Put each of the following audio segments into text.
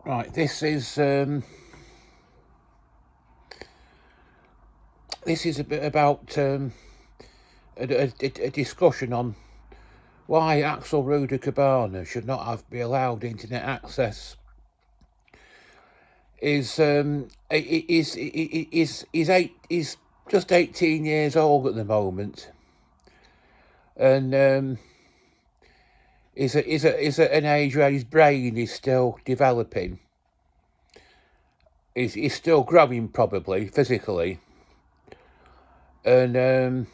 Right, this is a bit about a discussion on why Axel Rudakabana should not have be allowed internet access. Is just 18 years old at the moment, and is at an age where his brain is still developing. Is still growing probably physically, and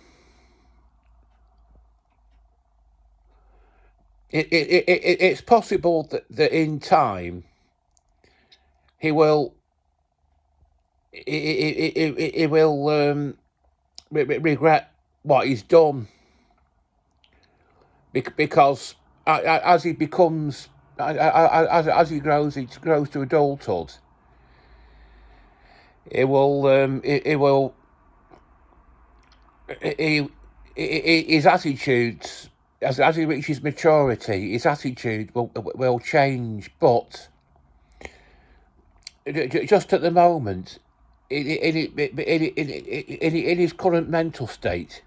it's possible that in time he will he will regret what he's done, because as he becomes as he grows to adulthood, it will he, his attitudes, as he reaches maturity, his attitude will change. But just at the moment, in his current mental state,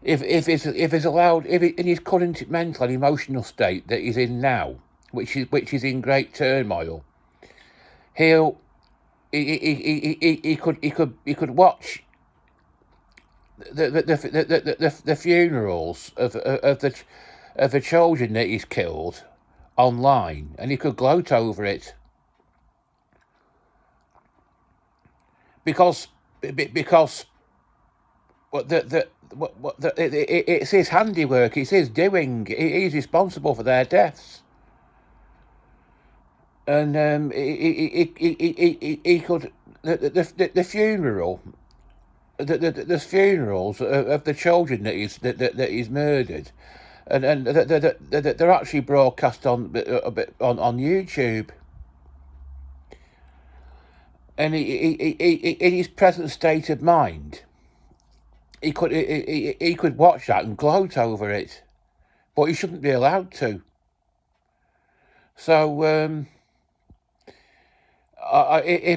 if he's allowed, in his current mental and emotional state that he's in now, which is in great turmoil, he'll he could watch the funerals of the children that he's killed online, and he could gloat over it, because it's his handiwork, it's his doing. He's responsible for their deaths, and he could the funeral. The funerals of the children that he's murdered, and they're actually broadcast on YouTube. And in his present state of mind, he could watch that and gloat over it, but he shouldn't be allowed to. So, in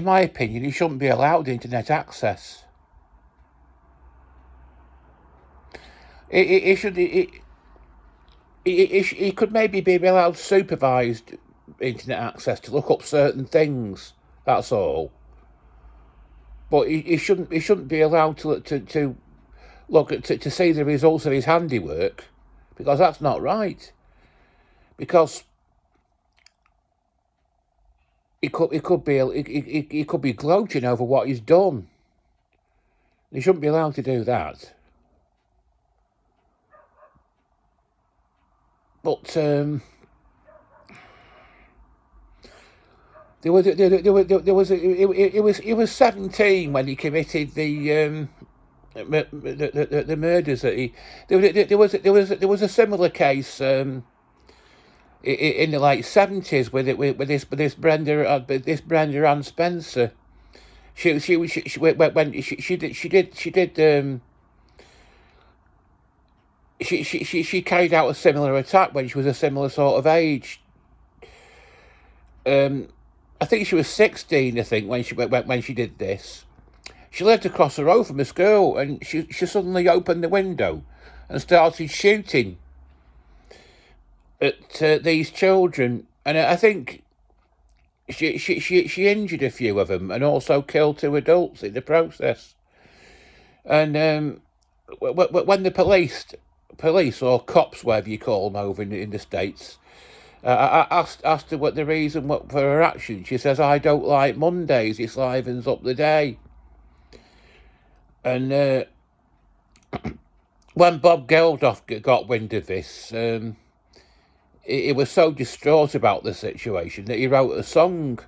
my opinion, he shouldn't be allowed internet access. He should. He could maybe be allowed supervised internet access to look up certain things. That's all. But he shouldn't be allowed to look at to see the results of his handiwork, because that's not right. Because he could be gloating over what he's done. He shouldn't be allowed to do that. But he was 17 when he committed the murders that he. There was a similar case in the late 70s with this Brenda Ann Spencer. She when she did she carried out a similar attack when she was a similar sort of age. I think she was 16. I think when she did this. She lived across the road from the school, and she suddenly opened the window and started shooting at these children. And I think she injured a few of them and also killed 2 adults in the process. And when the police or cops, whatever you call them over in the States, I asked her what the reason for her action. She says, "I don't like Mondays. It livens up the day." And when Bob Geldof got wind of this, he was so distraught about the situation that he wrote a song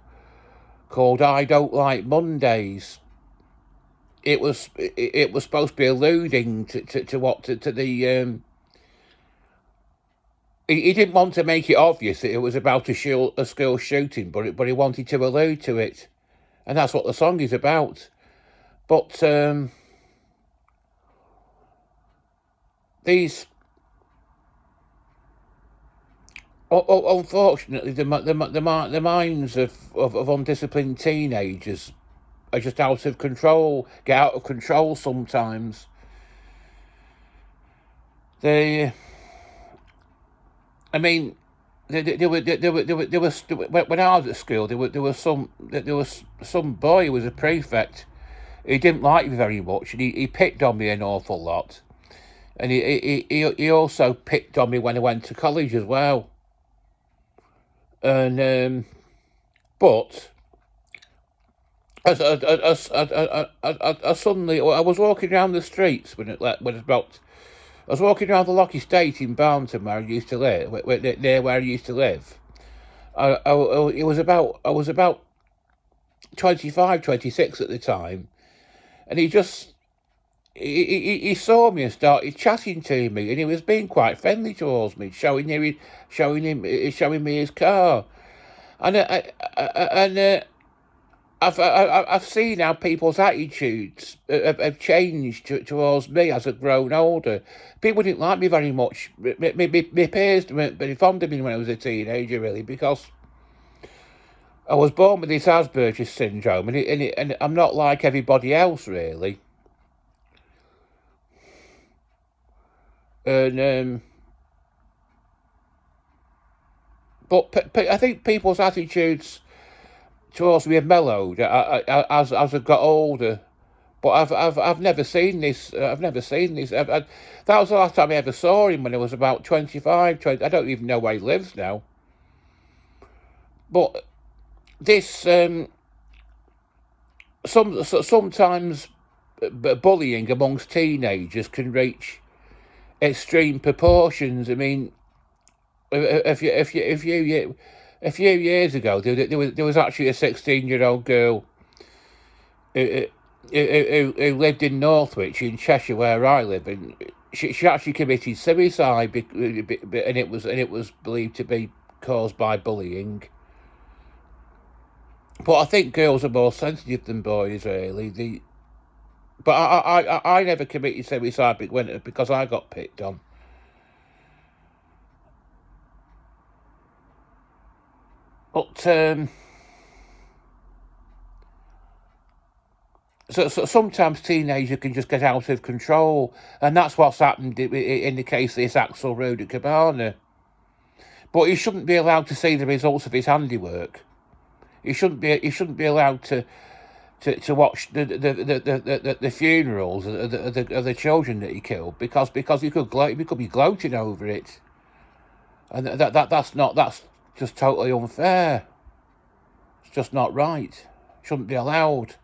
called "I Don't Like Mondays." It was supposed to be alluding to the. He didn't want to make it obvious that it was about a school shooting, but he wanted to allude to it, and that's what the song is about. But these unfortunately, the minds of undisciplined teenagers are just out of control. Get out of control sometimes. They, I mean, there was when I was at school. There was some boy who was a prefect. He didn't like me very much, and he picked on me an awful lot. And he also picked on me when I went to college as well. And but I suddenly I was walking around the streets when it was about. I was walking around the Locky Estate in Barnton where I used to live, near where I used to live. I was about 25, 26 at the time, and he saw me and started chatting to me, and he was being quite friendly towards me, showing me his car, and I've seen how people's attitudes have changed towards me as I've grown older. People didn't like me very much. My peers weren't very fond of me when I was a teenager, really, because I was born with this Asperger's syndrome, and I'm not like everybody else, really. And but I think people's attitudes towards me have mellowed as I've got older. But I've never seen this. I've never seen this. That was the last time I ever saw him when I was about 25, 20. I don't even know where he lives now. But this sometimes bullying amongst teenagers can reach extreme proportions. I mean, a few years ago, there was actually a 16-year-old girl who lived in Northwich in Cheshire, where I live, and she actually committed suicide, and it was believed to be caused by bullying. But I think girls are more sensitive than boys, really. But I never committed suicide because I got picked on. But so sometimes teenagers can just get out of control, and that's what's happened in the case of this Axel Rudakabana. But he shouldn't be allowed to see the results of his handiwork. He shouldn't be allowed to watch the funerals of the children that he killed because he could be gloating over it, and that's just totally unfair. It's just not right. Shouldn't be allowed.